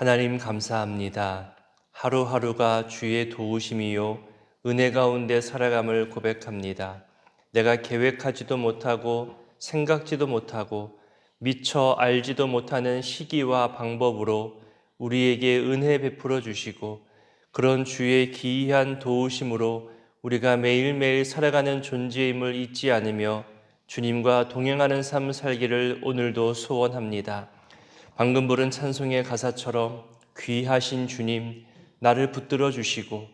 하나님 감사합니다. 하루하루가 주의 도우심이요 은혜 가운데 살아감을 고백합니다. 내가 계획하지도 못하고 생각지도 못하고 미처 알지도 못하는 시기와 방법으로 우리에게 은혜 베풀어 주시고 그런 주의 기이한 도우심으로 우리가 매일매일 살아가는 존재임을 잊지 않으며 주님과 동행하는 삶 살기를 오늘도 소원합니다. 방금 부른 찬송의 가사처럼 귀하신 주님, 나를 붙들어 주시고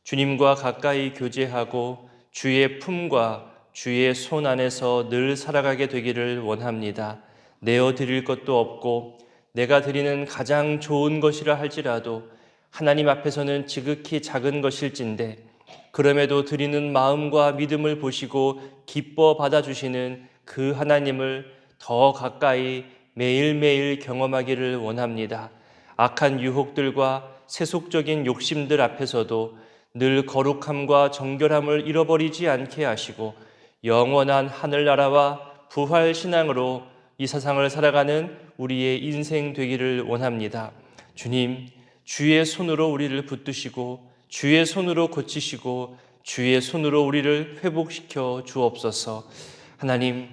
주님과 가까이 교제하고 주의 품과 주의 손 안에서 늘 살아가게 되기를 원합니다. 내어 드릴 것도 없고 내가 드리는 가장 좋은 것이라 할지라도 하나님 앞에서는 지극히 작은 것일진데 그럼에도 드리는 마음과 믿음을 보시고 기뻐 받아주시는 그 하나님을 더 가까이 매일매일 경험하기를 원합니다. 악한 유혹들과 세속적인 욕심들 앞에서도 늘 거룩함과 정결함을 잃어버리지 않게 하시고 영원한 하늘나라와 부활 신앙으로 이 세상을 살아가는 우리의 인생 되기를 원합니다. 주님, 주의 손으로 우리를 붙드시고 주의 손으로 고치시고 주의 손으로 우리를 회복시켜 주옵소서. 하나님,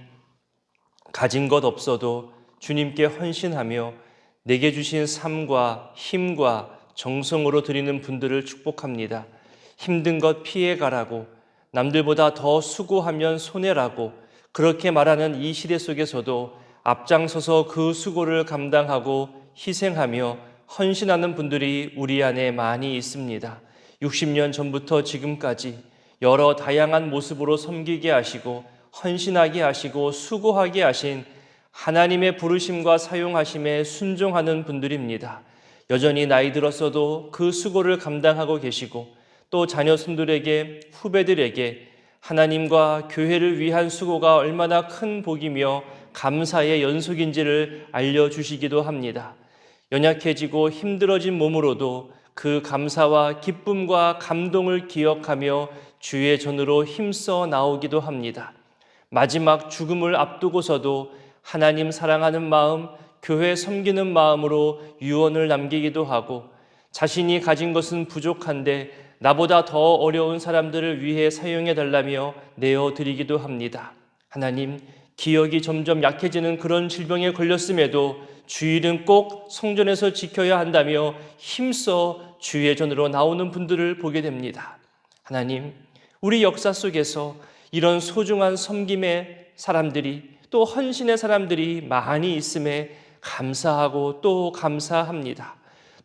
가진 것 없어도 주님께 헌신하며 내게 주신 삶과 힘과 정성으로 드리는 분들을 축복합니다. 힘든 것 피해가라고, 남들보다 더 수고하면 손해라고 그렇게 말하는 이 시대 속에서도 앞장서서 그 수고를 감당하고 희생하며 헌신하는 분들이 우리 안에 많이 있습니다. 60년 전부터 지금까지 여러 다양한 모습으로 섬기게 하시고 헌신하게 하시고 수고하게 하신 하나님의 부르심과 사용하심에 순종하는 분들입니다. 여전히 나이 들었어도 그 수고를 감당하고 계시고 또 자녀손들에게 후배들에게 하나님과 교회를 위한 수고가 얼마나 큰 복이며 감사의 연속인지를 알려주시기도 합니다. 연약해지고 힘들어진 몸으로도 그 감사와 기쁨과 감동을 기억하며 주의 전으로 힘써 나오기도 합니다. 마지막 죽음을 앞두고서도 하나님 사랑하는 마음, 교회 섬기는 마음으로 유언을 남기기도 하고 자신이 가진 것은 부족한데 나보다 더 어려운 사람들을 위해 사용해 달라며 내어드리기도 합니다. 하나님, 기억이 점점 약해지는 그런 질병에 걸렸음에도 주일은 꼭 성전에서 지켜야 한다며 힘써 주의 전으로 나오는 분들을 보게 됩니다. 하나님, 우리 역사 속에서 이런 소중한 섬김의 사람들이 또 헌신의 사람들이 많이 있음에 감사하고 또 감사합니다.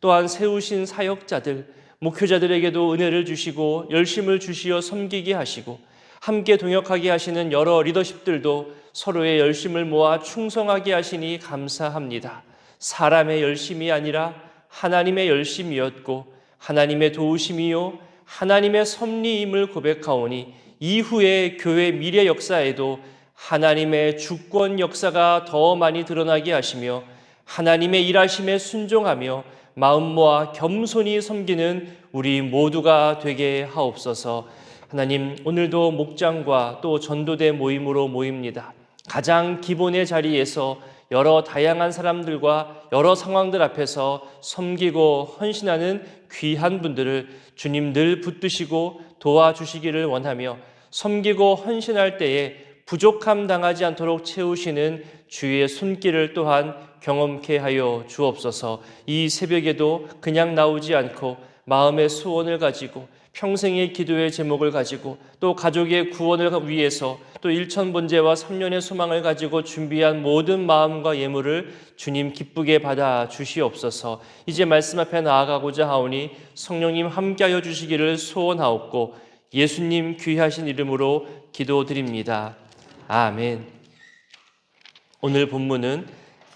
또한 세우신 사역자들, 목회자들에게도 은혜를 주시고 열심을 주시어 섬기게 하시고 함께 동역하게 하시는 여러 리더십들도 서로의 열심을 모아 충성하게 하시니 감사합니다. 사람의 열심이 아니라 하나님의 열심이었고 하나님의 도우심이요 하나님의 섭리임을 고백하오니 이후의 교회 미래 역사에도 하나님의 주권 역사가 더 많이 드러나게 하시며 하나님의 일하심에 순종하며 마음 모아 겸손히 섬기는 우리 모두가 되게 하옵소서. 하나님, 오늘도 목장과 또 전도대 모임으로 모입니다. 가장 기본의 자리에서 여러 다양한 사람들과 여러 상황들 앞에서 섬기고 헌신하는 귀한 분들을 주님 늘 붙드시고 도와주시기를 원하며 섬기고 헌신할 때에 부족함 당하지 않도록 채우시는 주의 손길을 또한 경험케 하여 주옵소서. 이 새벽에도 그냥 나오지 않고 마음의 소원을 가지고 평생의 기도의 제목을 가지고 또 가족의 구원을 위해서 또 일천번제와 3년의 소망을 가지고 준비한 모든 마음과 예물을 주님 기쁘게 받아 주시옵소서. 이제 말씀 앞에 나아가고자 하오니 성령님 함께하여 주시기를 소원하옵고 예수님 귀하신 이름으로 기도드립니다. 아멘. 오늘 본문은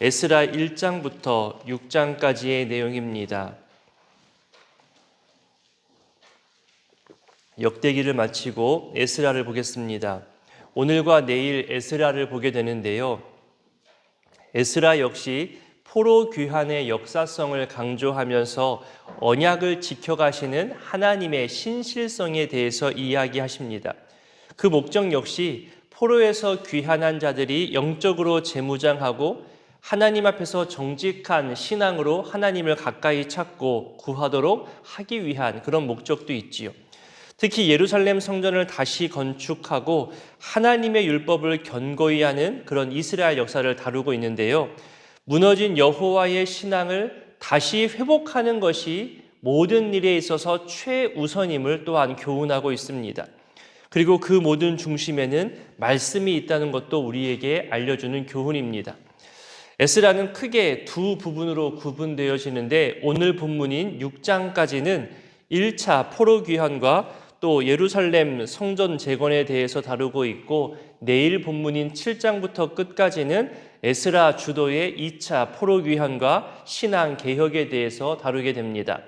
에스라 1장부터 6장까지의 내용입니다. 역대기를 마치고 에스라를 보겠습니다. 오늘과 내일 에스라를 보게 되는데요. 에스라 역시 포로 귀환의 역사성을 강조하면서 언약을 지켜가시는 하나님의 신실성에 대해서 이야기하십니다. 그 목적 역시 포로에서 귀환한 자들이 영적으로 재무장하고 하나님 앞에서 정직한 신앙으로 하나님을 가까이 찾고 구하도록 하기 위한 그런 목적도 있지요. 특히 예루살렘 성전을 다시 건축하고 하나님의 율법을 견고히 하는 그런 이스라엘 역사를 다루고 있는데요. 무너진 여호와의 신앙을 다시 회복하는 것이 모든 일에 있어서 최우선임을 또한 교훈하고 있습니다. 그리고 그 모든 중심에는 말씀이 있다는 것도 우리에게 알려주는 교훈입니다. 에스라는 크게 두 부분으로 구분되어지는데 오늘 본문인 6장까지는 1차 포로 귀환과 또 예루살렘 성전 재건에 대해서 다루고 있고 내일 본문인 7장부터 끝까지는 에스라 주도의 2차 포로 귀환과 신앙 개혁에 대해서 다루게 됩니다.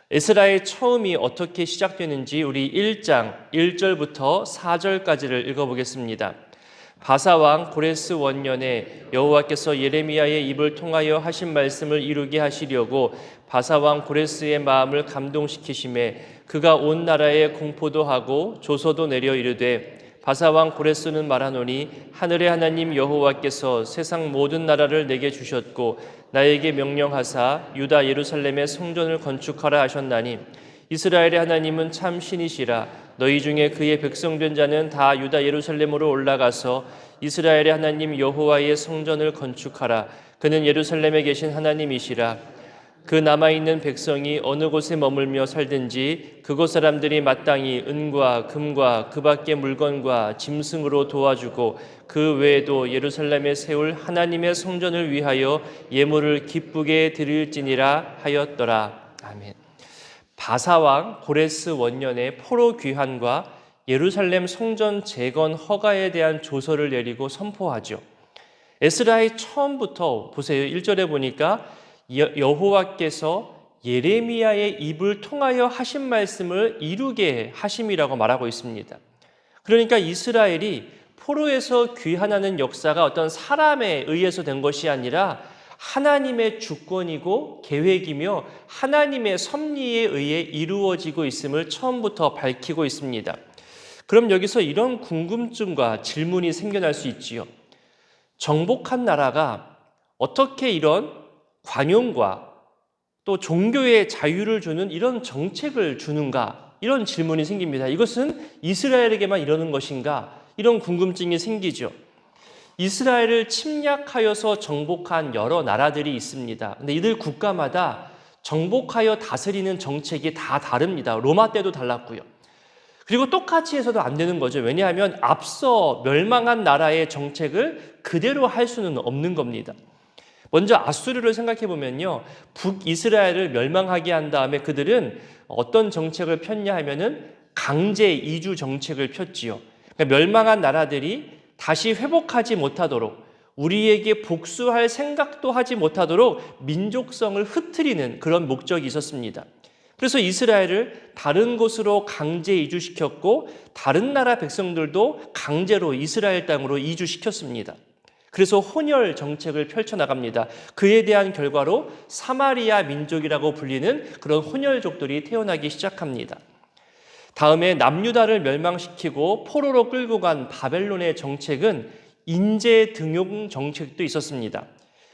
에스라의 처음이 어떻게 시작되는지 우리 1장 1절부터 4절까지를 읽어보겠습니다. 바사왕 고레스 원년에 여호와께서 예레미야의 입을 통하여 하신 말씀을 이루게 하시려고 바사왕 고레스의 마음을 감동시키심에 그가 온 나라에 공포도 하고 조서도 내려 이르되 바사왕 고레스는 말하노니 하늘의 하나님 여호와께서 세상 모든 나라를 내게 주셨고 나에게 명령하사 유다 예루살렘의 성전을 건축하라 하셨나니 이스라엘의 하나님은 참 신이시라. 너희 중에 그의 백성된 자는 다 유다 예루살렘으로 올라가서 이스라엘의 하나님 여호와의 성전을 건축하라. 그는 예루살렘에 계신 하나님이시라. 그 남아있는 백성이 어느 곳에 머물며 살든지 그곳 사람들이 마땅히 은과 금과 그 밖의 물건과 짐승으로 도와주고 그 외에도 예루살렘에 세울 하나님의 성전을 위하여 예물을 기쁘게 드릴지니라 하였더라. 아멘. 바사왕 고레스 원년의 포로 귀환과 예루살렘 성전 재건 허가에 대한 조서를 내리고 선포하죠. 에스라의 처음부터 보세요. 1절에 보니까 여호와께서 예레미야의 입을 통하여 하신 말씀을 이루게 하심이라고 말하고 있습니다. 그러니까 이스라엘이 포로에서 귀환하는 역사가 어떤 사람에 의해서 된 것이 아니라 하나님의 주권이고 계획이며 하나님의 섭리에 의해 이루어지고 있음을 처음부터 밝히고 있습니다. 그럼 여기서 이런 궁금증과 질문이 생겨날 수 있지요. 정복한 나라가 어떻게 이런 관용과 또 종교의 자유를 주는 이런 정책을 주는가? 이런 질문이 생깁니다. 이것은 이스라엘에게만 이러는 것인가? 이런 궁금증이 생기죠. 이스라엘을 침략하여서 정복한 여러 나라들이 있습니다. 근데 이들 국가마다 정복하여 다스리는 정책이 다 다릅니다. 로마 때도 달랐고요. 그리고 똑같이 해서도 안 되는 거죠. 왜냐하면 앞서 멸망한 나라의 정책을 그대로 할 수는 없는 겁니다. 먼저 아수르를 생각해 보면요. 북이스라엘을 멸망하게 한 다음에 그들은 어떤 정책을 폈냐 하면은 강제 이주 정책을 폈지요. 그러니까 멸망한 나라들이 다시 회복하지 못하도록 우리에게 복수할 생각도 하지 못하도록 민족성을 흩트리는 그런 목적이 있었습니다. 그래서 이스라엘을 다른 곳으로 강제 이주시켰고 다른 나라 백성들도 강제로 이스라엘 땅으로 이주시켰습니다. 그래서 혼혈 정책을 펼쳐나갑니다. 그에 대한 결과로 사마리아 민족이라고 불리는 그런 혼혈족들이 태어나기 시작합니다. 다음에 남유다를 멸망시키고 포로로 끌고 간 바벨론의 정책은 인재 등용 정책도 있었습니다.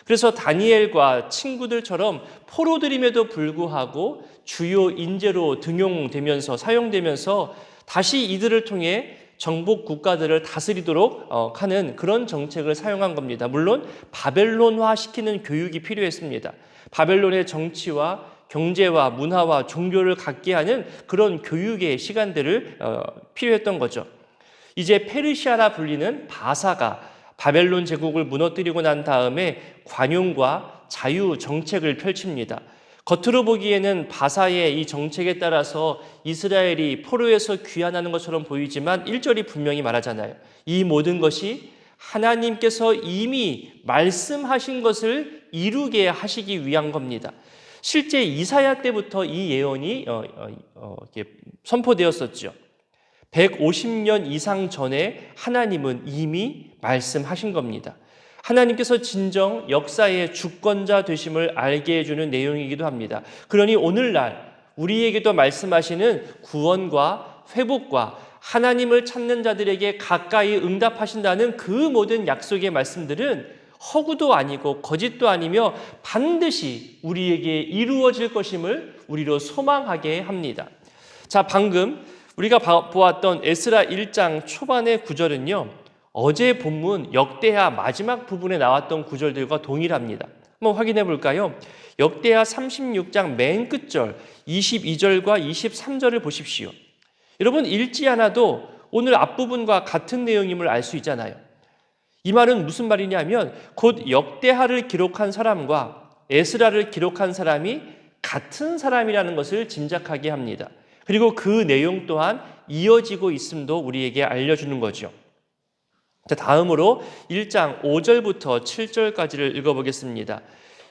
그래서 다니엘과 친구들처럼 포로들임에도 불구하고 주요 인재로 등용되면서 사용되면서 다시 이들을 통해 정복 국가들을 다스리도록 하는 그런 정책을 사용한 겁니다. 물론 바벨론화시키는 교육이 필요했습니다. 바벨론의 정치와 경제와 문화와 종교를 갖게 하는 그런 교육의 시간들을 필요했던 거죠. 이제 페르시아라 불리는 바사가 바벨론 제국을 무너뜨리고 난 다음에 관용과 자유 정책을 펼칩니다. 겉으로 보기에는 바사의 이 정책에 따라서 이스라엘이 포로에서 귀환하는 것처럼 보이지만 1절이 분명히 말하잖아요. 이 모든 것이 하나님께서 이미 말씀하신 것을 이루게 하시기 위한 겁니다. 실제 이사야 때부터 이 예언이 선포되었었죠. 150년 이상 전에 하나님은 이미 말씀하신 겁니다. 하나님께서 진정 역사의 주권자 되심을 알게 해주는 내용이기도 합니다. 그러니 오늘날 우리에게도 말씀하시는 구원과 회복과 하나님을 찾는 자들에게 가까이 응답하신다는 그 모든 약속의 말씀들은 허구도 아니고 거짓도 아니며 반드시 우리에게 이루어질 것임을 우리로 소망하게 합니다. 자, 방금 우리가 보았던 에스라 1장 초반의 구절은요, 어제 본문 역대하 마지막 부분에 나왔던 구절들과 동일합니다. 한번 확인해 볼까요? 역대하 36장 맨 끝절 22절과 23절을 보십시오. 여러분, 읽지 않아도 오늘 앞부분과 같은 내용임을 알 수 있잖아요. 이 말은 무슨 말이냐면 곧 역대하를 기록한 사람과 에스라를 기록한 사람이 같은 사람이라는 것을 짐작하게 합니다. 그리고 그 내용 또한 이어지고 있음도 우리에게 알려주는 거죠. 자, 다음으로 1장 5절부터 7절까지를 읽어보겠습니다.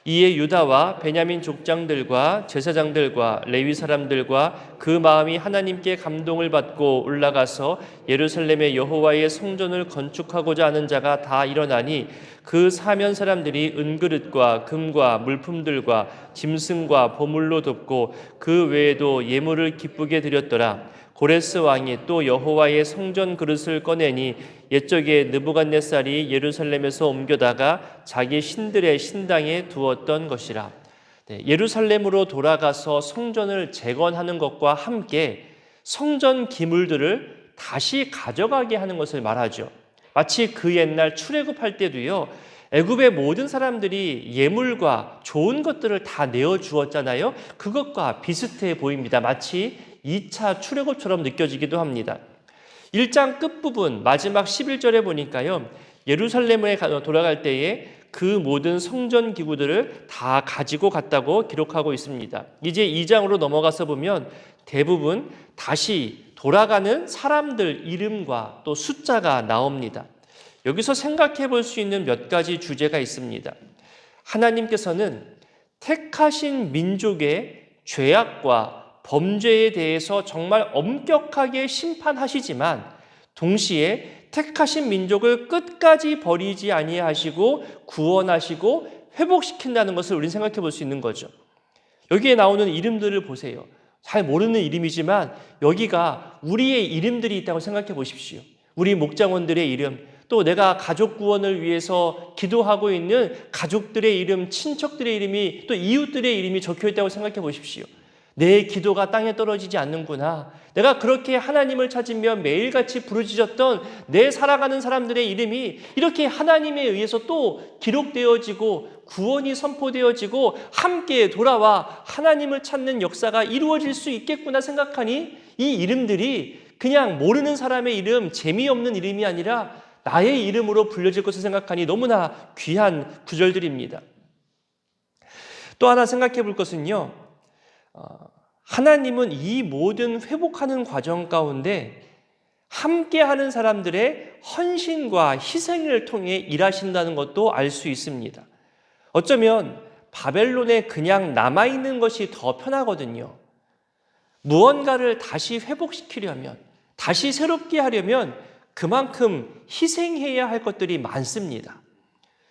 이에 유다와 베냐민 족장들과 제사장들과 레위 사람들과 그 마음이 하나님께 감동을 받고 올라가서 예루살렘의 여호와의 성전을 건축하고자 하는 자가 다 일어나니 그 사면 사람들이 은그릇과 금과 물품들과 짐승과 보물로 돕고 그 외에도 예물을 기쁘게 드렸더라. 고레스 왕이 또 여호와의 성전 그릇을 꺼내니 옛적에 느부갓네살이 예루살렘에서 옮겨다가 자기 신들의 신당에 두었던 것이라. 예루살렘으로 돌아가서 성전을 재건하는 것과 함께 성전 기물들을 다시 가져가게 하는 것을 말하죠. 마치 그 옛날 출애굽할 때도요, 애굽의 모든 사람들이 예물과 좋은 것들을 다 내어주었잖아요. 그것과 비슷해 보입니다. 마치 2차 출애굽처럼 느껴지기도 합니다. 1장 끝부분 마지막 11절에 보니까요, 예루살렘에 돌아갈 때에 그 모든 성전 기구들을 다 가지고 갔다고 기록하고 있습니다. 이제 2장으로 넘어가서 보면 대부분 다시 돌아가는 사람들 이름과 또 숫자가 나옵니다. 여기서 생각해 볼 수 있는 몇 가지 주제가 있습니다. 하나님께서는 택하신 민족의 죄악과 범죄에 대해서 정말 엄격하게 심판하시지만 동시에 택하신 민족을 끝까지 버리지 아니하시고 구원하시고 회복시킨다는 것을 우리는 생각해 볼 수 있는 거죠. 여기에 나오는 이름들을 보세요. 잘 모르는 이름이지만 여기가 우리의 이름들이 있다고 생각해 보십시오. 우리 목장원들의 이름, 또 내가 가족 구원을 위해서 기도하고 있는 가족들의 이름, 친척들의 이름이, 또 이웃들의 이름이 적혀 있다고 생각해 보십시오. 내 기도가 땅에 떨어지지 않는구나. 내가 그렇게 하나님을 찾으며 매일같이 부르짖었던 내 살아가는 사람들의 이름이 이렇게 하나님에 의해서 또 기록되어지고 구원이 선포되어지고 함께 돌아와 하나님을 찾는 역사가 이루어질 수 있겠구나 생각하니 이 이름들이 그냥 모르는 사람의 이름, 재미없는 이름이 아니라 나의 이름으로 불려질 것을 생각하니 너무나 귀한 구절들입니다. 또 하나 생각해 볼 것은요, 하나님은 이 모든 회복하는 과정 가운데 함께하는 사람들의 헌신과 희생을 통해 일하신다는 것도 알 수 있습니다. 어쩌면 바벨론에 그냥 남아있는 것이 더 편하거든요. 무언가를 다시 회복시키려면, 다시 새롭게 하려면 그만큼 희생해야 할 것들이 많습니다.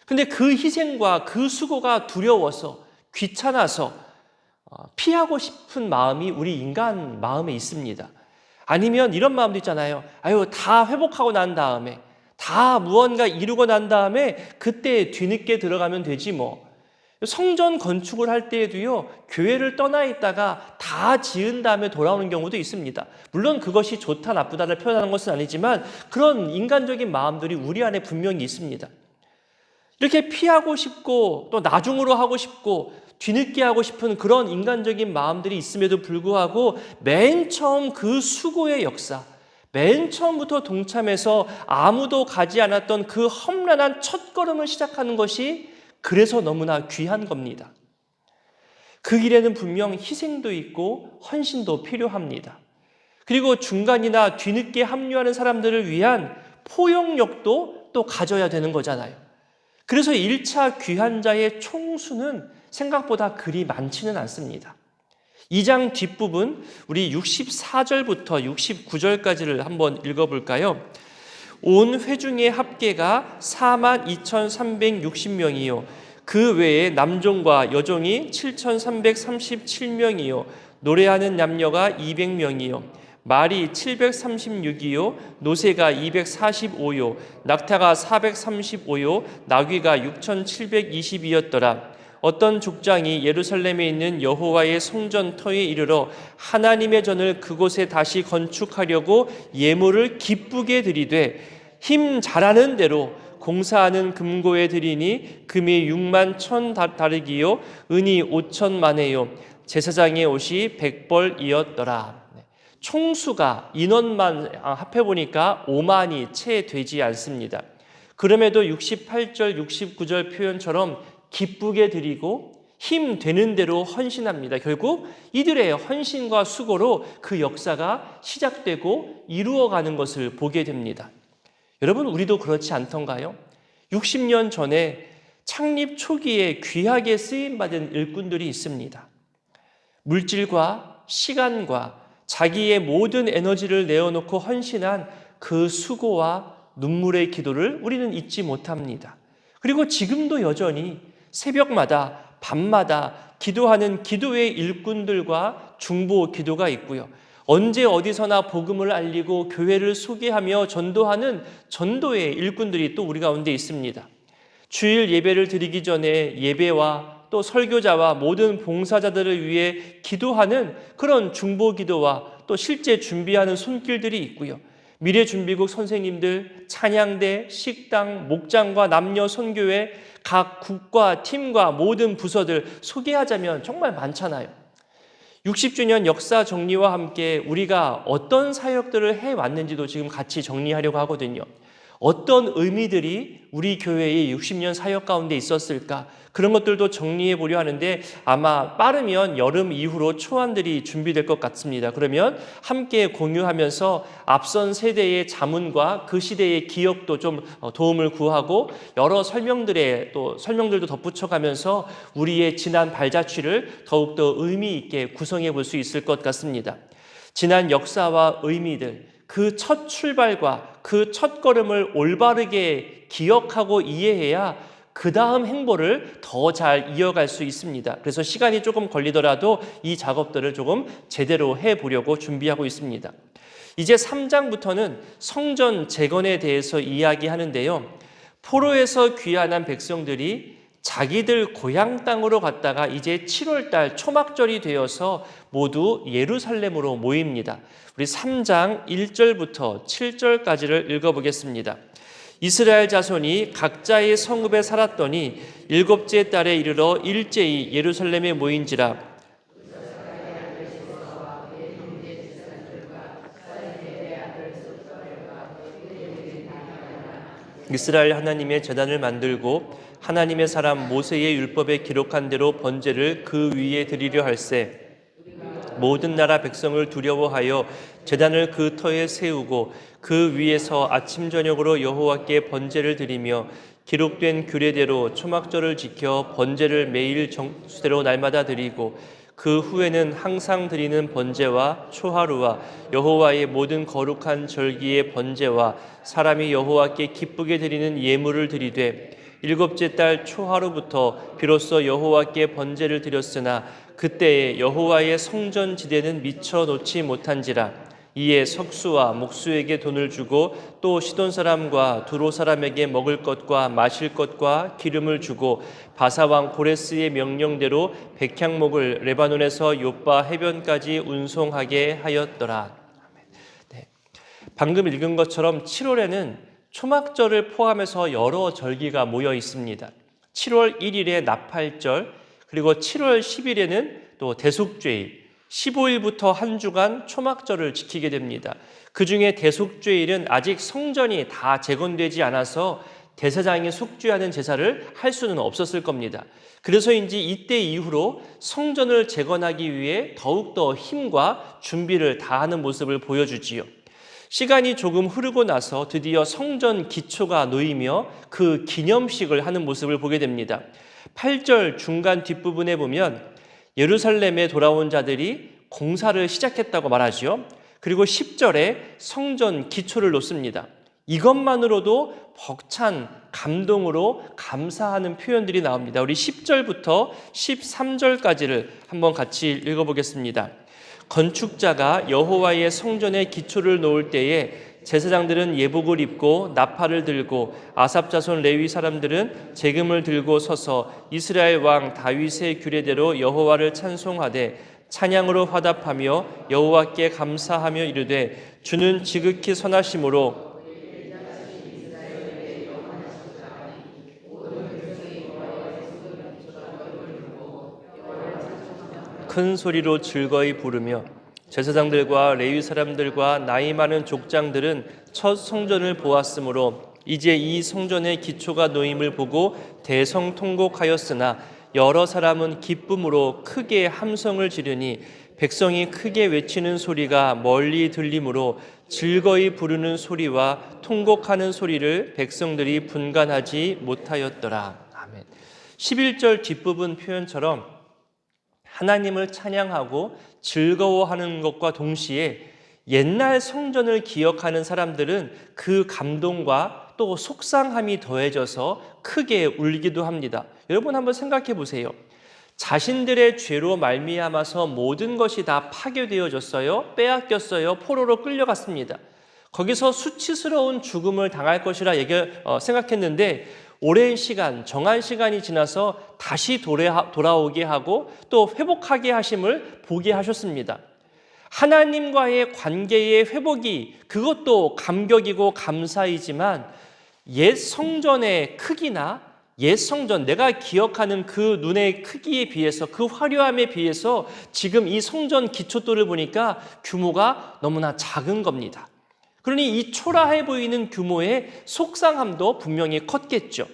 근데 그 희생과 그 수고가 두려워서, 귀찮아서 피하고 싶은 마음이 우리 인간 마음에 있습니다. 아니면 이런 마음도 있잖아요. 아유, 다 회복하고 난 다음에, 다 무언가 이루고 난 다음에 그때 뒤늦게 들어가면 되지 뭐. 성전 건축을 할 때에도요, 교회를 떠나 있다가 다 지은 다음에 돌아오는 경우도 있습니다. 물론 그것이 좋다 나쁘다를 표현하는 것은 아니지만 그런 인간적인 마음들이 우리 안에 분명히 있습니다. 이렇게 피하고 싶고 또 나중으로 하고 싶고 뒤늦게 하고 싶은 그런 인간적인 마음들이 있음에도 불구하고 맨 처음 그 수고의 역사, 맨 처음부터 동참해서 아무도 가지 않았던 그 험난한 첫걸음을 시작하는 것이 그래서 너무나 귀한 겁니다. 그 길에는 분명 희생도 있고 헌신도 필요합니다. 그리고 중간이나 뒤늦게 합류하는 사람들을 위한 포용력도 또 가져야 되는 거잖아요. 그래서 1차 귀환자의 총수는 생각보다 그리 많지는 않습니다. 2장 뒷부분 우리 64절부터 69절까지를 한번 읽어볼까요? 온 회중의 합계가 42,360명이요 그 외에 남종과 여종이 7,337명이요 노래하는 남녀가 200명이요 말이 736이요, 노새가 245요, 낙타가 435요, 나귀가 6720이었더라. 어떤 족장이 예루살렘에 있는 여호와의 성전 터에 이르러 하나님의 전을 그곳에 다시 건축하려고 예물을 기쁘게 드리되 힘 잘하는 대로 공사하는 금고에 드리니 금이 6만 1천 다르기요 은이 5천 마네요. 제사장의 옷이 100벌이었더라. 총수가 인원만 합해보니까 5만이 채 되지 않습니다. 그럼에도 68절, 69절 표현처럼 기쁘게 드리고 힘 되는 대로 헌신합니다. 결국 이들의 헌신과 수고로 그 역사가 시작되고 이루어가는 것을 보게 됩니다. 여러분, 우리도 그렇지 않던가요? 60년 전에 창립 초기에 귀하게 쓰임받은 일꾼들이 있습니다. 물질과 시간과 자기의 모든 에너지를 내어놓고 헌신한 그 수고와 눈물의 기도를 우리는 잊지 못합니다. 그리고 지금도 여전히 새벽마다 밤마다 기도하는 기도의 일꾼들과 중보 기도가 있고요. 언제 어디서나 복음을 알리고 교회를 소개하며 전도하는 전도의 일꾼들이 또 우리 가운데 있습니다. 주일 예배를 드리기 전에 예배와 또 설교자와 모든 봉사자들을 위해 기도하는 그런 중보 기도와 또 실제 준비하는 손길들이 있고요. 미래준비국 선생님들, 찬양대, 식당, 목장과 남녀 선교회, 각 국과 팀과 모든 부서들 소개하자면 정말 많잖아요. 60주년 역사 정리와 함께 우리가 어떤 사역들을 해왔는지도 지금 같이 정리하려고 하거든요. 어떤 의미들이 우리 교회의 60년 사역 가운데 있었을까? 그런 것들도 정리해 보려 하는데 아마 빠르면 여름 이후로 초안들이 준비될 것 같습니다. 그러면 함께 공유하면서 앞선 세대의 자문과 그 시대의 기억도 좀 도움을 구하고 여러 설명들도 덧붙여가면서 우리의 지난 발자취를 더욱더 의미 있게 구성해 볼 수 있을 것 같습니다. 지난 역사와 의미들, 그 첫 출발과 그 첫 걸음을 올바르게 기억하고 이해해야 그 다음 행보를 더 잘 이어갈 수 있습니다. 그래서 시간이 조금 걸리더라도 이 작업들을 조금 제대로 해보려고 준비하고 있습니다. 이제 3장부터는 성전 재건에 대해서 이야기하는데요. 포로에서 귀환한 백성들이 자기들 고향 땅으로 갔다가 이제 7월달 초막절이 되어서 모두 예루살렘으로 모입니다. 우리 3장 1절부터 7절까지를 읽어보겠습니다. 이스라엘 자손이 각자의 성읍에 살았더니 7째 달에 이르러 일제히 예루살렘에 모인지라. 이스라엘 하나님의 제단을 만들고 하나님의 사람 모세의 율법에 기록한 대로 번제를 그 위에 드리려 할세. 모든 나라 백성을 두려워하여 제단을 그 터에 세우고 그 위에서 아침 저녁으로 여호와께 번제를 드리며 기록된 규례대로 초막절을 지켜 번제를 매일 정수대로 날마다 드리고 그 후에는 항상 드리는 번제와 초하루와 여호와의 모든 거룩한 절기의 번제와 사람이 여호와께 기쁘게 드리는 예물을 드리되 7째 달 초하루부터 비로소 여호와께 번제를 드렸으나 그때에 여호와의 성전 지대는 미처 놓지 못한지라. 이에 석수와 목수에게 돈을 주고 또 시돈 사람과 두로 사람에게 먹을 것과 마실 것과 기름을 주고 바사왕 고레스의 명령대로 백향목을 레바논에서 요빠 해변까지 운송하게 하였더라. 네. 방금 읽은 것처럼 7월에는 초막절을 포함해서 여러 절기가 모여 있습니다. 7월 1일에 나팔절, 그리고 7월 10일에는 또 대속죄일, 15일부터 한 주간 초막절을 지키게 됩니다. 그 중에 대속죄일은 아직 성전이 다 재건되지 않아서 대제사장이 속죄하는 제사를 할 수는 없었을 겁니다. 그래서인지 이때 이후로 성전을 재건하기 위해 더욱더 힘과 준비를 다하는 모습을 보여주지요. 시간이 조금 흐르고 나서 드디어 성전 기초가 놓이며 그 기념식을 하는 모습을 보게 됩니다. 8절 중간 뒷부분에 보면 예루살렘에 돌아온 자들이 공사를 시작했다고 말하죠. 그리고 10절에 성전 기초를 놓습니다. 이것만으로도 벅찬 감동으로 감사하는 표현들이 나옵니다. 우리 10절부터 13절까지를 한번 같이 읽어보겠습니다. 건축자가 여호와의 성전의 기초를 놓을 때에 제사장들은 예복을 입고 나팔을 들고 아삽 자손 레위 사람들은 제금을 들고 서서 이스라엘 왕 다윗의 규례대로 여호와를 찬송하되 찬양으로 화답하며 여호와께 감사하며 이르되 주는 지극히 선하심으로 큰 소리로 즐거이 부르며 제사장들과 레위 사람들과 나이 많은 족장들은 첫 성전을 보았으므로 이제 이 성전의 기초가 놓임을 보고 대성통곡하였으나 여러 사람은 기쁨으로 크게 함성을 지르니 백성이 크게 외치는 소리가 멀리 들리므로 즐거이 부르는 소리와 통곡하는 소리를 백성들이 분간하지 못하였더라. 아멘. 11절 뒷부분 표현처럼 하나님을 찬양하고 즐거워하는 것과 동시에 옛날 성전을 기억하는 사람들은 그 감동과 또 속상함이 더해져서 크게 울기도 합니다. 여러분 한번 생각해 보세요. 자신들의 죄로 말미암아서 모든 것이 다 파괴되어졌어요. 빼앗겼어요. 포로로 끌려갔습니다. 거기서 수치스러운 죽음을 당할 것이라 생각했는데 오랜 시간, 정한 시간이 지나서 다시 돌아오게 하고 또 회복하게 하심을 보게 하셨습니다. 하나님과의 관계의 회복이 그것도 감격이고 감사이지만 옛 성전의 크기나 옛 성전, 내가 기억하는 그 눈의 크기에 비해서 그 화려함에 비해서 지금 이 성전 기초돌을 보니까 규모가 너무나 작은 겁니다. 그러니 이 초라해 보이는 규모의 속상함도 분명히 컸겠죠.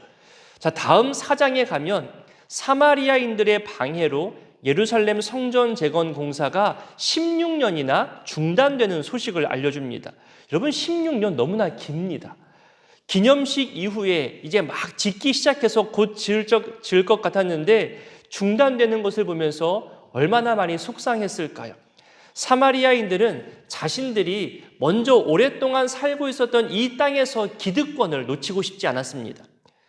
자, 다음 4장에 가면 사마리아인들의 방해로 예루살렘 성전 재건 공사가 16년이나 중단되는 소식을 알려줍니다. 여러분 16년 너무나 깁니다. 기념식 이후에 이제 막 짓기 시작해서 곧 지을 것 같았는데 중단되는 것을 보면서 얼마나 많이 속상했을까요? 사마리아인들은 자신들이 먼저 오랫동안 살고 있었던 이 땅에서 기득권을 놓치고 싶지 않았습니다.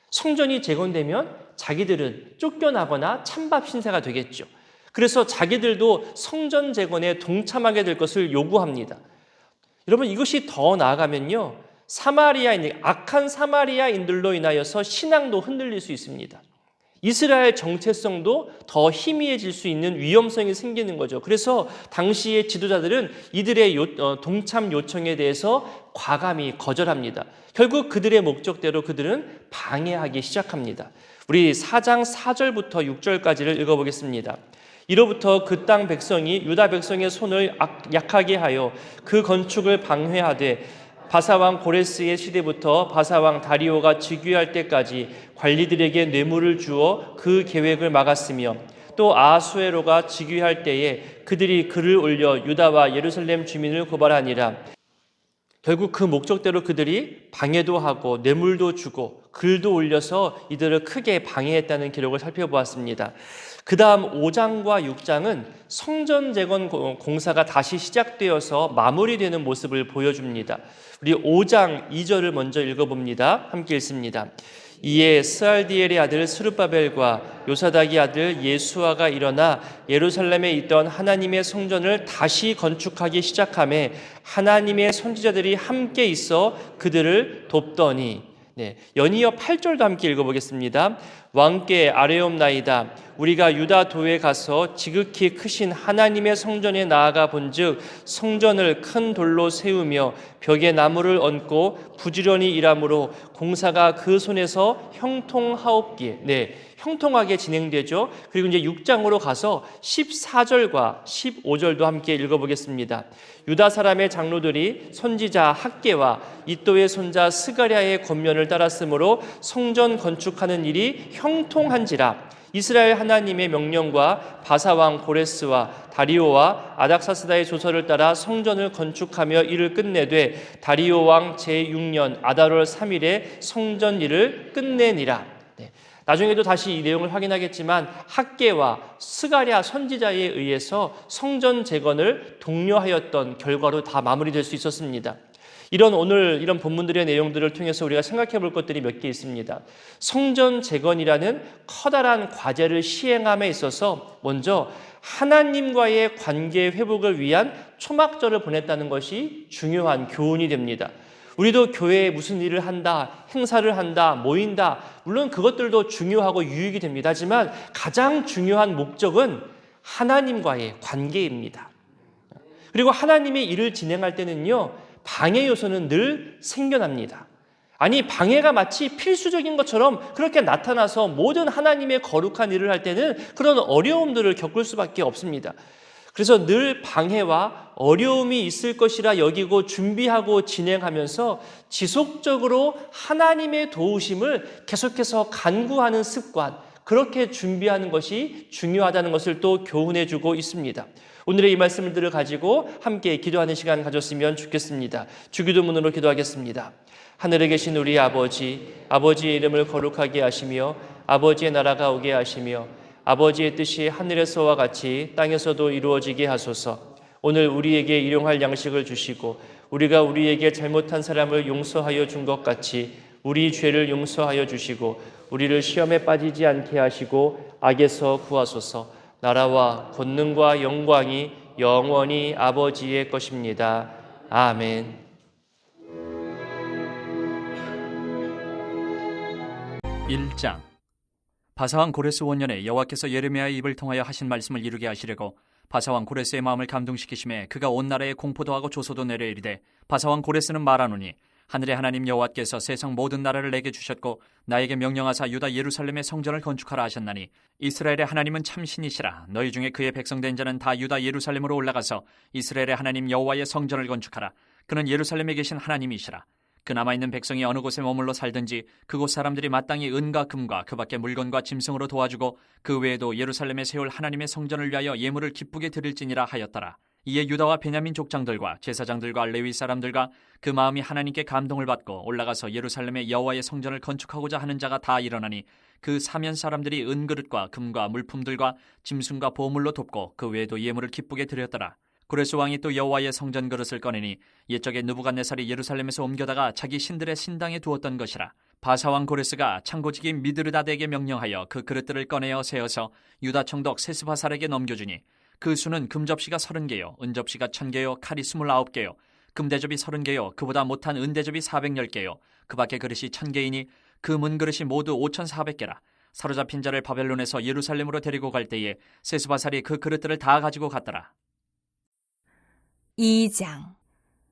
성전이 재건되면 자기들은 쫓겨나거나 찬밥 신세가 되겠죠. 그래서 자기들도 성전 재건에 동참하게 될 것을 요구합니다. 여러분 이것이 더 나아가면요, 악한 사마리아인들로 인하여서 신앙도 흔들릴 수 있습니다. 이스라엘 정체성도 더 희미해질 수 있는 위험성이 생기는 거죠. 그래서 당시의 지도자들은 이들의 동참 요청에 대해서 과감히 거절합니다. 결국 그들의 목적대로 그들은 방해하기 시작합니다. 우리 4장 4절부터 6절까지를 읽어보겠습니다. 이로부터 그 땅 백성이 유다 백성의 손을 약하게 하여 그 건축을 방해하되 바사왕 고레스의 시대부터 바사왕 다리오가 즉위할 때까지 관리들에게 뇌물을 주어 그 계획을 막았으며 또 아하수에로가 즉위할 때에 그들이 글을 올려 유다와 예루살렘 주민을 고발하니라. 결국 그 목적대로 그들이 방해도 하고 뇌물도 주고 글도 올려서 이들을 크게 방해했다는 기록을 살펴보았습니다. 그 다음 5장과 6장은 성전 재건 공사가 다시 시작되어서 마무리되는 모습을 보여줍니다. 우리 5장 2절을 먼저 읽어봅니다. 함께 읽습니다. 이에 스알디엘의 아들 스룹바벨과 요사닥의 아들 예수아가 일어나 예루살렘에 있던 하나님의 성전을 다시 건축하기 시작하며 하나님의 선지자들이 함께 있어 그들을 돕더니, 연이어 8절도 함께 읽어보겠습니다. 왕께 아뢰옵나이다. 우리가 유다 도에 가서 지극히 크신 하나님의 성전에 나아가 본즉 성전을 큰 돌로 세우며 벽에 나무를 얹고 부지런히 일함으로 공사가 그 손에서 형통하옵기에, 형통하게 진행되죠. 그리고 이제 6장으로 가서 14절과 15절도 함께 읽어보겠습니다. 유다 사람의 장로들이 선지자 학개와 이도의 손자 스가랴의 권면을 따랐으므로 성전 건축하는 일이 형통한지라. 이스라엘 하나님의 명령과 바사왕 고레스와 다리오와 아닥사스다의 조서를 따라 성전을 건축하며 일을 끝내되 다리오 왕 제6년 아달월 3일에 성전 일을 끝내니라. 나중에도 다시 이 내용을 확인하겠지만 학개와 스가랴 선지자에 의해서 성전 재건을 독려하였던 결과로 다 마무리될 수 있었습니다. 오늘 이런 본문들의 내용들을 통해서 우리가 생각해 볼 것들이 몇 개 있습니다. 성전 재건이라는 커다란 과제를 시행함에 있어서 먼저 하나님과의 관계 회복을 위한 초막절을 보냈다는 것이 중요한 교훈이 됩니다. 우리도 교회에 무슨 일을 한다, 행사를 한다, 모인다, 물론 그것들도 중요하고 유익이 됩니다. 하지만 가장 중요한 목적은 하나님과의 관계입니다. 그리고 하나님의 일을 진행할 때는요, 방해 요소는 늘 생겨납니다. 아니, 방해가 마치 필수적인 것처럼 그렇게 나타나서 모든 하나님의 거룩한 일을 할 때는 그런 어려움들을 겪을 수밖에 없습니다. 그래서 늘 방해와 어려움이 있을 것이라 여기고 준비하고 진행하면서 지속적으로 하나님의 도우심을 계속해서 간구하는 습관, 그렇게 준비하는 것이 중요하다는 것을 또 교훈해 주고 있습니다. 오늘의 이 말씀들을 가지고 함께 기도하는 시간 가졌으면 좋겠습니다. 주기도문으로 기도하겠습니다. 하늘에 계신 우리 아버지, 아버지의 이름을 거룩하게 하시며 아버지의 나라가 오게 하시며 아버지의 뜻이 하늘에서와 같이 땅에서도 이루어지게 하소서. 오늘 우리에게 일용할 양식을 주시고 우리가 우리에게 잘못한 사람을 용서하여 준 것 같이 우리 죄를 용서하여 주시고 우리를 시험에 빠지지 않게 하시고 악에서 구하소서. 나라와 권능과 영광이 영원히 아버지의 것입니다. 아멘. (1장) 바사왕 고레스 원년에 여호와께서 예레미야의 입을 통하여 하신 말씀을 이루게 하시려고 바사왕 고레스의 마음을 감동시키심에 그가 온 나라에 공포도 하고 조소도 내려 이르되 바사왕 고레스는 말하노니 하늘의 하나님 여호와께서 세상 모든 나라를 내게 주셨고 나에게 명령하사 유다 예루살렘의 성전을 건축하라 하셨나니 이스라엘의 하나님은 참 신이시라. 너희 중에 그의 백성된 자는 다 유다 예루살렘으로 올라가서 이스라엘의 하나님 여호와의 성전을 건축하라. 그는 예루살렘에 계신 하나님이시라. 그 남아있는 백성이 어느 곳에 머물러 살든지 그곳 사람들이 마땅히 은과 금과 그 밖에 물건과 짐승으로 도와주고 그 외에도 예루살렘에 세울 하나님의 성전을 위하여 예물을 기쁘게 드릴지니라 하였더라. 이에 유다와 베냐민 족장들과 제사장들과 레위 사람들과 그 마음이 하나님께 감동을 받고 올라가서 예루살렘의 여호와의 성전을 건축하고자 하는 자가 다 일어나니 그 사면 사람들이 은그릇과 금과 물품들과 짐승과 보물로 돕고 그 외에도 예물을 기쁘게 드렸더라. 고레스 왕이 또 여호와의 성전 그릇을 꺼내니 옛적에 느부갓네살이 예루살렘에서 옮겨다가 자기 신들의 신당에 두었던 것이라. 바사왕 고레스가 창고지기 미드르다드에게 명령하여 그 그릇들을 꺼내어 세어서 유다 총독 세스바살에게 넘겨주니 그 수는 금접시가 30개요 은접시가 1000개요 칼이 29개요 금대접이 30개요 그보다 못한 은대접이 410개요 그 밖에 그릇이 1000개이니 그 문그릇이 모두 5400개라. 사로잡힌 자를 바벨론에서 예루살렘으로 데리고 갈 때에 세스바살이 그 그릇들을 다 가지고 갔더라. 2장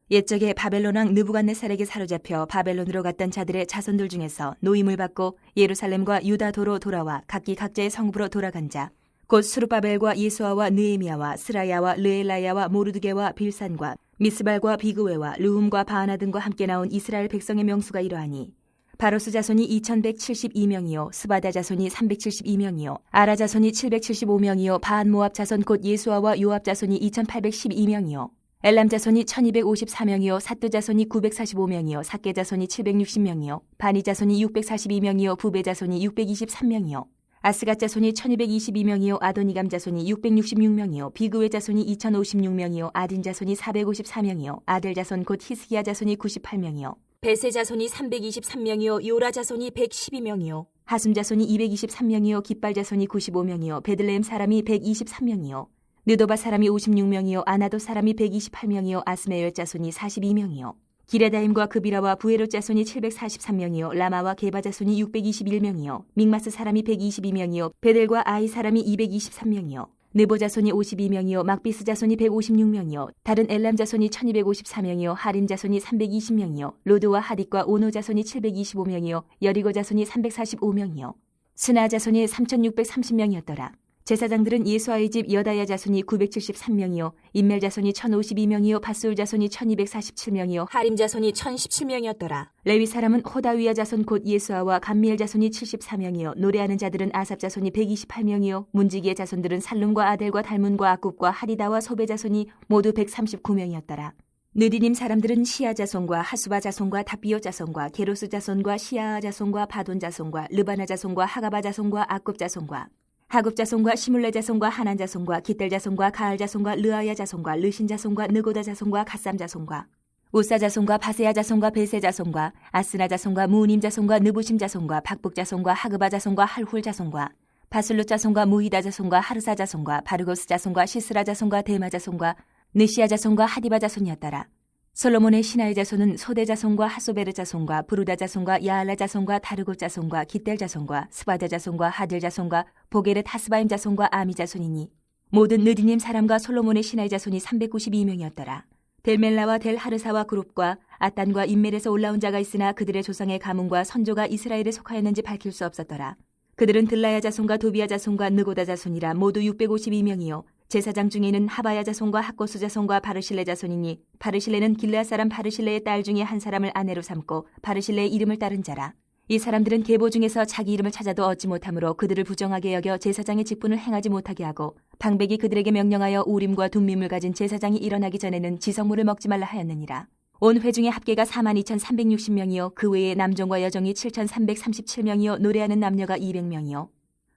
옛적에 바벨론 왕 느부갓네살에게 사로잡혀 바벨론으로 갔던 자들의 자손들 중에서 노임을 받고 예루살렘과 유다도로 돌아와 각기 각자의 성읍으로 돌아간 자 곧 스룹바벨과 예수아와 느헤미야와 스라야와 르엘라야와 모르드게와 빌산과 미스발과 비그웨와 르훔과 바하나 등과 함께 나온 이스라엘 백성의 명수가 이러하니 바로스 자손이 2172명이요 스바다 자손이 372명이요 아라 자손이 775명이요 바한 모압 자손 곧 예수아와 요압 자손이 2812명이요 엘람 자손이 1254명이요 삿두 자손이 945명이요 삭게 자손이 760명이요 바니 자손이 642명이요 부베 자손이 623명이요 아스갓 자손이 1222명이요 아도니감 자손이 666명이요 비그웨 자손이 2056명이요 아딘 자손이 454명이요 아델 자손 곧 히스기야 자손이 98명이요 베세 자손이 323명이요 요라 자손이 112명이요 하숨 자손이 223명이요 깃발 자손이 95명이요 베들레헴 사람이 123명이요 느도바 사람이 56명이요 아나도 사람이 128명이요 아스메열 자손이 42명이요 기레다임과 그비라와 부에롯 자손이 743명이요 라마와 게바 자손이 621명이요 믹마스 사람이 122명이요 베델과 아이 사람이 223명이요 느보 자손이 52명이요 막비스 자손이 156명이요 다른 엘람 자손이 1254명이요 하림 자손이 320명이요 로드와 하딕과 오노 자손이 725명이요 여리고 자손이 345명이요 스나 자손이 3630명이었더라. 제사장들은 예수아의 집 여다야 자손이 973명이요 인멜 자손이 1052명이요 밧술 자손이 1247명이요 하림 자손이 1017명이었더라. 레위 사람은 호다위야 자손 곧 예수아와 감미엘 자손이 74명이요 노래하는 자들은 아삽 자손이 128명이요 문지기의 자손들은 살룸과 아델과 달문과 아굽과 하리다와 소베 자손이 모두 139명이었더라. 느디님 사람들은 시아 자손과 하수바 자손과 다비오 자손과 게로스 자손과 시아아 자손과 바돈 자손과 르바나 자손과 하가바 자손과 아굽 자손과 하굽 자손과 시물레 자손과 하난 자손과 깃델 자손과 가알 자손과 르아야 자손과 르신 자손과 느고다 자손과 갓삼 자손과 우사 자손과 바세야 자손과 베세 자손과 아스나 자손과 무님 자손과 느부심 자손과 박북 자손과 하그바 자손과 할훌 자손과 바술로 자손과 무히다 자손과 하르사 자손과 바르고스 자손과 시스라 자손과 데마 자손과 느시아 자손과 하디바 자손이었더라. 솔로몬의 신하의 자손은 소대 자손과 하소베르 자손과 부르다 자손과 야알라 자손과 다르고 자손과 기델 자손과 스바자 자손과 하딜 자손과 보게렛 하스바임 자손과 아미 자손이니 모든 느디님 사람과 솔로몬의 신하의 자손이 392명이었더라. 델멜라와 델 하르사와 그룹과 아단과 인멜에서 올라온 자가 있으나 그들의 조상의 가문과 선조가 이스라엘에 속하였는지 밝힐 수 없었더라. 그들은 들라야 자손과 도비야 자손과 느고다 자손이라 모두 652명이요 제사장 중에는 하바야 자손과 학고수 자손과 바르실레 자손이니 바르실레는 길르앗 사람 바르실레의 딸 중에 한 사람을 아내로 삼고 바르실레의 이름을 따른 자라. 이 사람들은 계보 중에서 자기 이름을 찾아도 얻지 못하므로 그들을 부정하게 여겨 제사장의 직분을 행하지 못하게 하고 방백이 그들에게 명령하여 우림과 둠밈을 가진 제사장이 일어나기 전에는 지성물을 먹지 말라 하였느니라. 온 회중의 합계가 42,360명이요 그 외에 남종과 여종이 7,337명이요 노래하는 남녀가 200명이요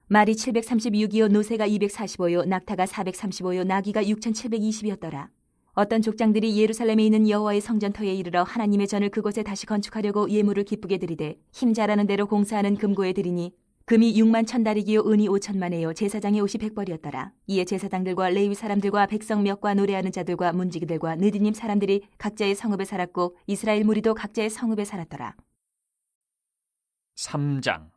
말이 736이요 노새가 245요 낙타가 435요 나귀가 6,720이었더라. 어떤 족장들이 예루살렘에 있는 여호와의 성전터에 이르러 하나님의 전을 그곳에 다시 건축하려고 예물을 기쁘게 드리되 힘 잘하는 대로 공사하는 금고에 드리니 금이 6만 1,000다리기요 은이 5천만에요 제사장의 옷이 100벌이었더라. 이에 제사장들과 레위 사람들과 백성 몇과 노래하는 자들과 문지기들과 느디님 사람들이 각자의 성읍에 살았고 이스라엘 무리도 각자의 성읍에 살았더라. 3장.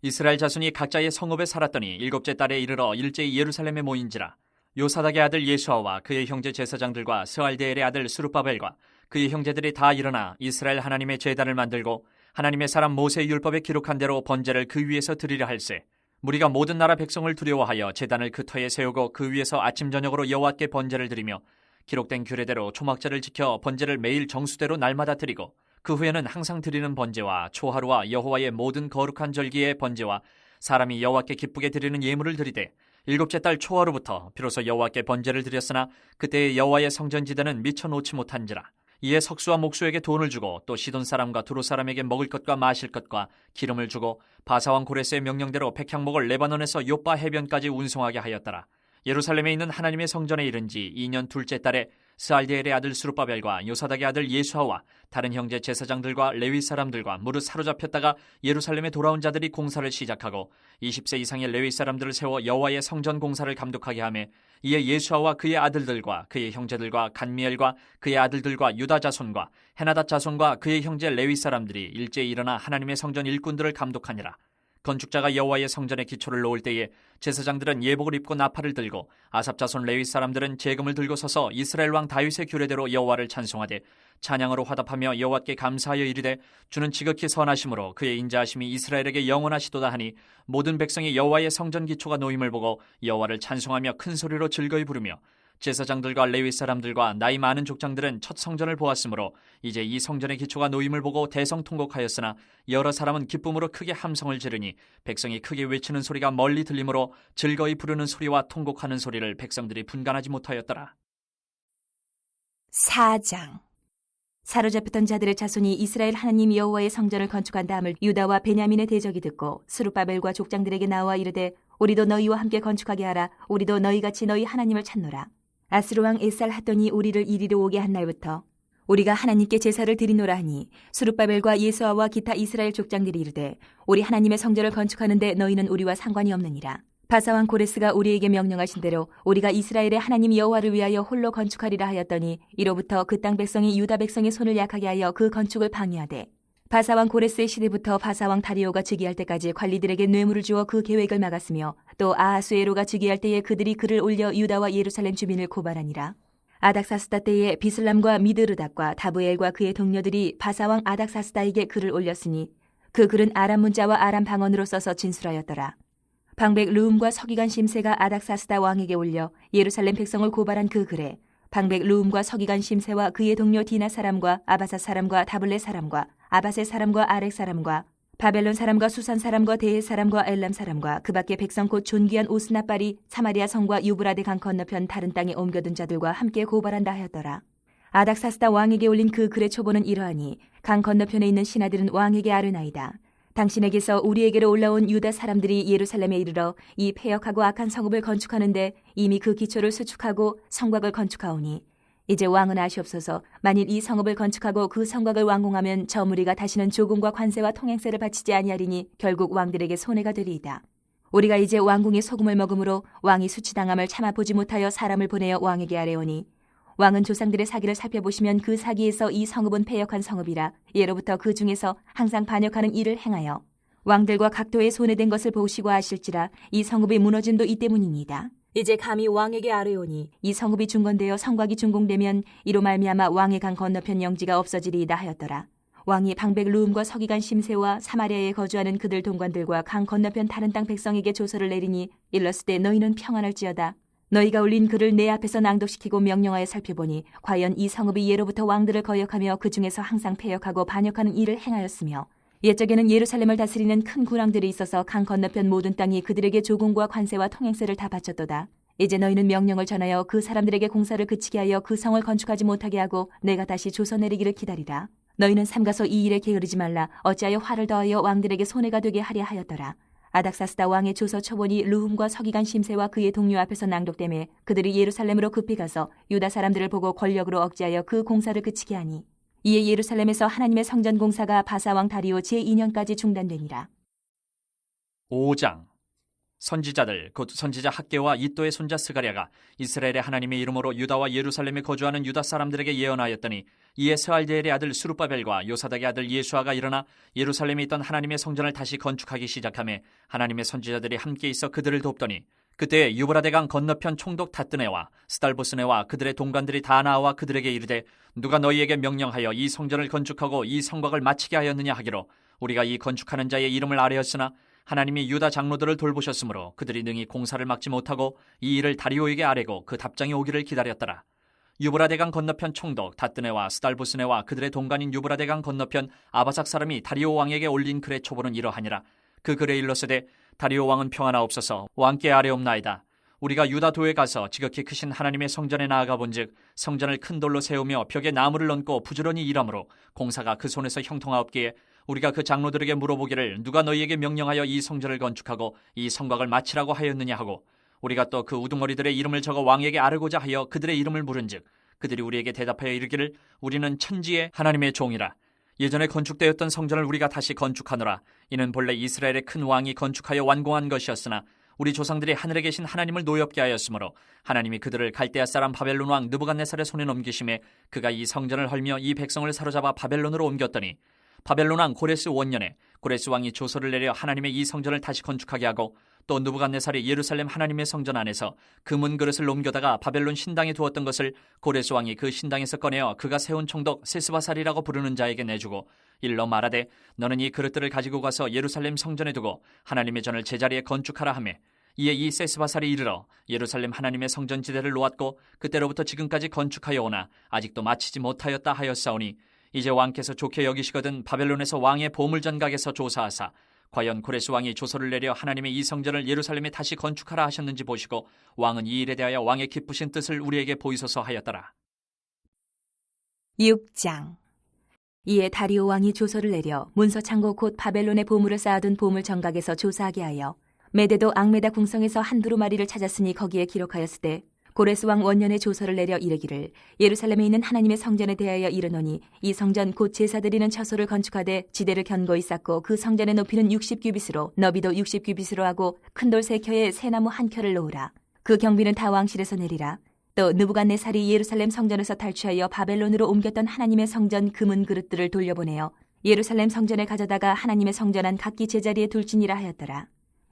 이스라엘 자손이 각자의 성읍에 살았더니 일곱째 달에 이르러 일제히 예루살렘에 모인지라. 요사닥의 아들 예수아와 그의 형제 제사장들과 스알데엘의 아들 스룹바벨과 그의 형제들이 다 일어나 이스라엘 하나님의 제단을 만들고 하나님의 사람 모세의 율법에 기록한 대로 번제를 그 위에서 드리려 할세. 무리가 모든 나라 백성을 두려워하여 제단을 그 터에 세우고 그 위에서 아침 저녁으로 여호와께 번제를 드리며 기록된 규례대로 초막절을 지켜 번제를 매일 정수대로 날마다 드리고 그 후에는 항상 드리는 번제와 초하루와 여호와의 모든 거룩한 절기의 번제와 사람이 여호와께 기쁘게 드리는 예물을 드리되 일곱째 달 초하루부터 비로소 여호와께 번제를 드렸으나 그때의 여호와의 성전지대는 미쳐 놓지 못한지라. 이에 석수와 목수에게 돈을 주고 또 시돈 사람과 두로 사람에게 먹을 것과 마실 것과 기름을 주고 바사왕 고레스의 명령대로 백향목을 레바논에서 요빠 해변까지 운송하게 하였더라. 예루살렘에 있는 하나님의 성전에 이른 지 2년 둘째 달에 스알디엘의 아들 스룹바벨과 요사닥의 아들 예수아와 다른 형제 제사장들과 레위 사람들과 무릇 사로잡혔다가 예루살렘에 돌아온 자들이 공사를 시작하고 20세 이상의 레위 사람들을 세워 여호와의 성전 공사를 감독하게 하며 이에 예수아와 그의 아들들과 그의 형제들과 간미엘과 그의 아들들과 유다 자손과 헤나닷 자손과 그의 형제 레위 사람들이 일제히 일어나 하나님의 성전 일꾼들을 감독하니라. 건축자가 여호와의 성전에 기초를 놓을 때에 제사장들은 예복을 입고 나팔을 들고 아삽 자손 레위 사람들은 제금을 들고 서서 이스라엘 왕 다윗의 규례대로 여호와를 찬송하되 찬양으로 화답하며 여호와께 감사하여 이르되 주는 지극히 선하심으로 그의 인자하심이 이스라엘에게 영원하시도다 하니 모든 백성이 여호와의 성전 기초가 놓임을 보고 여호와를 찬송하며 큰 소리로 즐거이 부르며 제사장들과 레위 사람들과 나이 많은 족장들은 첫 성전을 보았으므로 이제 이 성전의 기초가 놓임을 보고 대성통곡하였으나 여러 사람은 기쁨으로 크게 함성을 지르니 백성이 크게 외치는 소리가 멀리 들리므로 즐거이 부르는 소리와 통곡하는 소리를 백성들이 분간하지 못하였더라. 4장. 사로잡혔던 자들의 자손이 이스라엘 하나님 여호와의 성전을 건축한 다음을 유다와 베냐민의 대적이 듣고 스룹바벨과 족장들에게 나와 이르되 우리도 너희와 함께 건축하게 하라. 우리도 너희같이 너희 하나님을 찾노라. 아스루 왕 에살 핫돈이 우리를 이리로 오게 한 날부터 우리가 하나님께 제사를 드리노라 하니 스룹바벨과 예수아와 기타 이스라엘 족장들이 이르되 우리 하나님의 성전을 건축하는데 너희는 우리와 상관이 없느니라. 바사왕 고레스가 우리에게 명령하신 대로 우리가 이스라엘의 하나님 여호와를 위하여 홀로 건축하리라 하였더니 이로부터 그 땅 백성이 유다 백성의 손을 약하게 하여 그 건축을 방해하되 바사왕 고레스의 시대부터 바사왕 다리오가 즉위할 때까지 관리들에게 뇌물을 주어 그 계획을 막았으며 또 아하수에로가 즉위할 때에 그들이 글을 올려 유다와 예루살렘 주민을 고발하니라. 아닥사스다 때에 비슬람과 미드르닥과 다브엘과 그의 동료들이 바사왕 아닥사스다에게 글을 올렸으니 그 글은 아람 문자와 아람 방언으로 써서 진술하였더라. 방백 르움과 서기관 심세가 아닥사스다 왕에게 올려 예루살렘 백성을 고발한 그 글에 방백 르움과 서기관 심세와 그의 동료 디나 사람과 아바사 사람과 다블레 사람과 아바세 사람과 아렉 사람과 바벨론 사람과 수산 사람과 데헬 사람과 엘람 사람과 그 밖에 백성 곧 존귀한 오스나빨이 사마리아 성과 유브라데 강 건너편 다른 땅에 옮겨둔 자들과 함께 고발한다 하였더라. 아닥사스다 왕에게 올린 그 글의 초보는 이러하니 강 건너편에 있는 신하들은 왕에게 아르나이다. 당신에게서 우리에게로 올라온 유다 사람들이 예루살렘에 이르러 이 폐역하고 악한 성읍을 건축하는데 이미 그 기초를 수축하고 성곽을 건축하오니 이제 왕은 아시옵소서. 만일 이 성읍을 건축하고 그 성곽을 완공하면 저 무리가 다시는 조공과 관세와 통행세를 바치지 아니하리니 결국 왕들에게 손해가 되리이다. 우리가 이제 왕궁의 소금을 먹음으로 왕이 수치당함을 참아보지 못하여 사람을 보내어 왕에게 아뢰오니 왕은 조상들의 사기를 살펴보시면 그 사기에서 이 성읍은 패역한 성읍이라 예로부터 그 중에서 항상 반역하는 일을 행하여 왕들과 각도에 손해된 것을 보시고 아실지라 이 성읍이 무너짐도 이 때문이니이다. 이제 감히 왕에게 아뢰오니 이 성읍이 중건되어 성곽이 준공되면 이로 말미암아 왕의 강 건너편 영지가 없어지리이다 하였더라. 왕이 방백 루음과 서기관 심세와 사마리아에 거주하는 그들 동관들과 강 건너편 다른 땅 백성에게 조서를 내리니 일렀을 때 너희는 평안할지어다. 너희가 올린 글을 내 앞에서 낭독시키고 명령하여 살펴보니 과연 이 성읍이 예로부터 왕들을 거역하며 그 중에서 항상 패역하고 반역하는 일을 행하였으며 옛적에는 예루살렘을 다스리는 큰 군왕들이 있어서 강 건너편 모든 땅이 그들에게 조공과 관세와 통행세를 다 바쳤도다. 이제 너희는 명령을 전하여 그 사람들에게 공사를 그치게 하여 그 성을 건축하지 못하게 하고 내가 다시 조서 내리기를 기다리라. 너희는 삼가서 이 일에 게으르지 말라. 어찌하여 화를 더하여 왕들에게 손해가 되게 하려 하였더라. 아닥사스다 왕의 조서 초본이 르훔과 서기관 심세와 그의 동료 앞에서 낭독되매 그들이 예루살렘으로 급히 가서 유다 사람들을 보고 권력으로 억제하여 그 공사를 그치게 하니 이에 예루살렘에서 하나님의 성전 공사가 바사왕 다리오 제2년까지 중단되니라. 5장. 선지자들 곧 선지자 학개와 이또의 손자 스가랴가 이스라엘의 하나님의 이름으로 유다와 예루살렘에 거주하는 유다 사람들에게 예언하였더니 이에 스알디엘의 아들 수룹바벨과 요사닥의 아들 예수아가 일어나 예루살렘에 있던 하나님의 성전을 다시 건축하기 시작하며 하나님의 선지자들이 함께 있어 그들을 돕더니 그때 유브라데강 건너편 총독 다뜨네와 스달보스네와 그들의 동관들이 다 나와 그들에게 이르되 누가 너희에게 명령하여 이 성전을 건축하고 이 성곽을 마치게 하였느냐 하기로 우리가 이 건축하는 자의 이름을 아뢰었으나 하나님이 유다 장로들을 돌보셨으므로 그들이 능히 공사를 막지 못하고 이 일을 다리오에게 아뢰고 그 답장이 오기를 기다렸더라. 유브라데강 건너편 총독 다뜨네와 스달보스네와 그들의 동관인 유브라데강 건너편 아바삭 사람이 다리오 왕에게 올린 글의 초본은 이러하니라. 그 글에 일렀으되 다리오 왕은 평안하옵소서. 왕께 아뢰옵나이다. 우리가 유다도에 가서 지극히 크신 하나님의 성전에 나아가 본즉 성전을 큰 돌로 세우며 벽에 나무를 얹고 부지런히 일하므로 공사가 그 손에서 형통하옵기에 우리가 그 장로들에게 물어보기를 누가 너희에게 명령하여 이 성전을 건축하고 이 성곽을 마치라고 하였느냐 하고 우리가 또 그 우두머리들의 이름을 적어 왕에게 아뢰고자 하여 그들의 이름을 물은즉 그들이 우리에게 대답하여 이르기를 우리는 천지의 하나님의 종이라. 예전에 건축되었던 성전을 우리가 다시 건축하노라. 이는 본래 이스라엘의 큰 왕이 건축하여 완공한 것이었으나 우리 조상들이 하늘에 계신 하나님을 노엽게 하였으므로 하나님이 그들을 갈대아 사람 바벨론 왕 느부갓네살의 손에 넘기심에 그가 이 성전을 헐며 이 백성을 사로잡아 바벨론으로 옮겼더니 바벨론 왕 고레스 원년에 고레스 왕이 조서를 내려 하나님의 이 성전을 다시 건축하게 하고 또 느부갓네살이 예루살렘 하나님의 성전 안에서 금은 그릇을 옮겨다가 바벨론 신당에 두었던 것을 고레스 왕이 그 신당에서 꺼내어 그가 세운 총독 세스바살이라고 부르는 자에게 내주고 일러 말하되 너는 이 그릇들을 가지고 가서 예루살렘 성전에 두고 하나님의 전을 제자리에 건축하라 하며 이에 이 세스바살이 이르러 예루살렘 하나님의 성전 지대를 놓았고 그때로부터 지금까지 건축하여 오나 아직도 마치지 못하였다 하였사오니 이제 왕께서 좋게 여기시거든 바벨론에서 왕의 보물전각에서 조사하사 과연 고레스 왕이 조서를 내려 하나님의 이 성전을 예루살렘에 다시 건축하라 하셨는지 보시고 왕은 이 일에 대하여 왕의 기쁘신 뜻을 우리에게 보이소서 하였더라. 6장. 이에 다리오 왕이 조서를 내려 문서 창고 곧 바벨론의 보물을 쌓아둔 보물 정각에서 조사하게 하여 메데도 앙메다 궁성에서 한 두루마리를 찾았으니 거기에 기록하였을 때 고레스 왕 원년에 조서를 내려 이르기를 예루살렘에 있는 하나님의 성전에 대하여 이르노니 이 성전 곧 제사 드리는 처소를 건축하되 지대를 견고히 쌓고 그 성전의 높이는 60규빗으로 너비도 60규빗으로 하고 큰 돌 3켜에 새나무 1켜를 놓으라. 그 경비는 다 왕실에서 내리라. 또 느부갓네살이 예루살렘 성전에서 탈취하여 바벨론으로 옮겼던 하나님의 성전 금은 그릇들을 돌려보내어 예루살렘 성전에 가져다가 하나님의 성전 안 각기 제자리에 둘지니라 하였더라.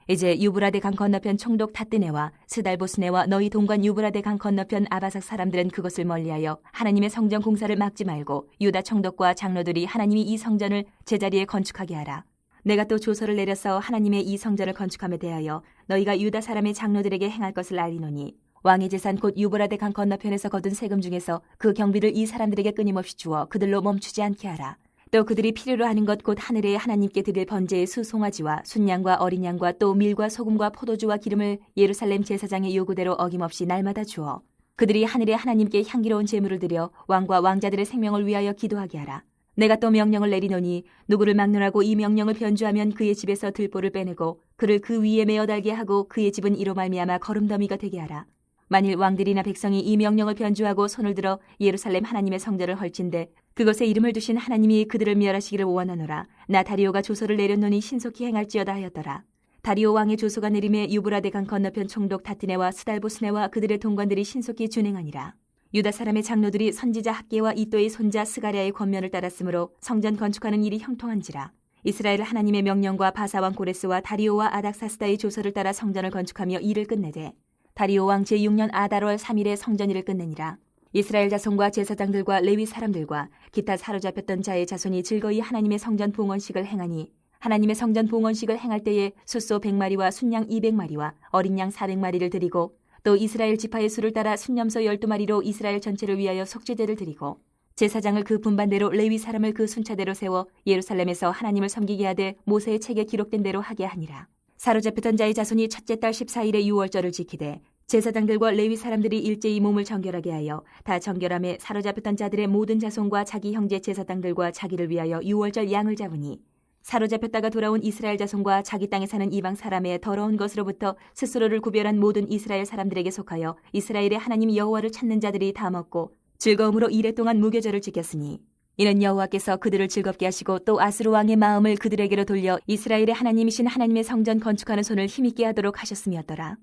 이제 유브라데 강 건너편 총독 다뜨네와 스달보스네와 너희 동관 유브라데 강 건너편 아바삭 사람들은 그것을 멀리하여 하나님의 성전 공사를 막지 말고 유다 총독과 장로들이 하나님이 이 성전을 제자리에 건축하게 하라. 내가 또 조서를 내려서 하나님의 이 성전을 건축함에 대하여 너희가 유다 사람의 장로들에게 행할 것을 알리노니 왕의 재산 곧 유브라데 강 건너편에서 거둔 세금 중에서 그 경비를 이 사람들에게 끊임없이 주어 그들로 멈추지 않게 하라. 또 그들이 필요로 하는 것 곧 하늘에 하나님께 드릴 번제의 수송아지와 순양과 어린 양과 또 밀과 소금과 포도주와 기름을 예루살렘 제사장의 요구대로 어김없이 날마다 주어 그들이 하늘에 하나님께 향기로운 제물을 드려 왕과 왕자들의 생명을 위하여 기도하게 하라. 내가 또 명령을 내리노니 누구를 막론하고 이 명령을 변조하면 그의 집에서 들보를 빼내고 그를 그 위에 메어 달게 하고 그의 집은 이로 말미암아 거름더미가 되게 하라. 만일 왕들이나 백성이 이 명령을 변조하고 손을 들어 예루살렘 하나님의 성전을 헐진대 그것에 이름을 두신 하나님이 그들을 멸하시기를 원하노라. 나 다리오가 조서를 내렸노니 신속히 행할지어다 하였더라. 다리오 왕의 조소가 내림에 유브라데 강 건너편 총독 다트네와 스달보스네와 그들의 동관들이 신속히 준행하니라. 유다 사람의 장로들이 선지자 학계와 이또의 손자 스가랴의 권면을 따랐으므로 성전 건축하는 일이 형통한지라. 이스라엘 하나님의 명령과 바사왕 고레스와 다리오와 아닥사스다의 조서를 따라 성전을 건축하며 일을 끝내되 다리오 왕 제6년 아달월 3일에 성전 일을 끝내니라. 이스라엘 자손과 제사장들과 레위 사람들과 기타 사로잡혔던 자의 자손이 즐거이 하나님의 성전 봉헌식을 행하니 하나님의 성전 봉헌식을 행할 때에 숫소 100마리와 순양 200마리와 어린 양 400마리를 드리고 또 이스라엘 지파의 수를 따라 순염소 12마리로 이스라엘 전체를 위하여 속죄제를 드리고 제사장을 그 분반대로 레위 사람을 그 순차대로 세워 예루살렘에서 하나님을 섬기게 하되 모세의 책에 기록된 대로 하게 하니라. 사로잡혔던 자의 자손이 첫째 달 14일에 유월절을 지키되 제사장들과 레위 사람들이 일제히 몸을 정결하게 하여 다 정결함에 사로잡혔던 자들의 모든 자손과 자기 형제 제사장들과 자기를 위하여 유월절 양을 잡으니 사로잡혔다가 돌아온 이스라엘 자손과 자기 땅에 사는 이방 사람의 더러운 것으로부터 스스로를 구별한 모든 이스라엘 사람들에게 속하여 이스라엘의 하나님 여호와를 찾는 자들이 다 먹고 즐거움으로 이레 동안 무교절을 지켰으니 이는 여호와께서 그들을 즐겁게 하시고 또 아스루 왕의 마음을 그들에게로 돌려 이스라엘의 하나님이신 하나님의 성전 건축하는 손을 힘있게 하도록 하셨음이었더라.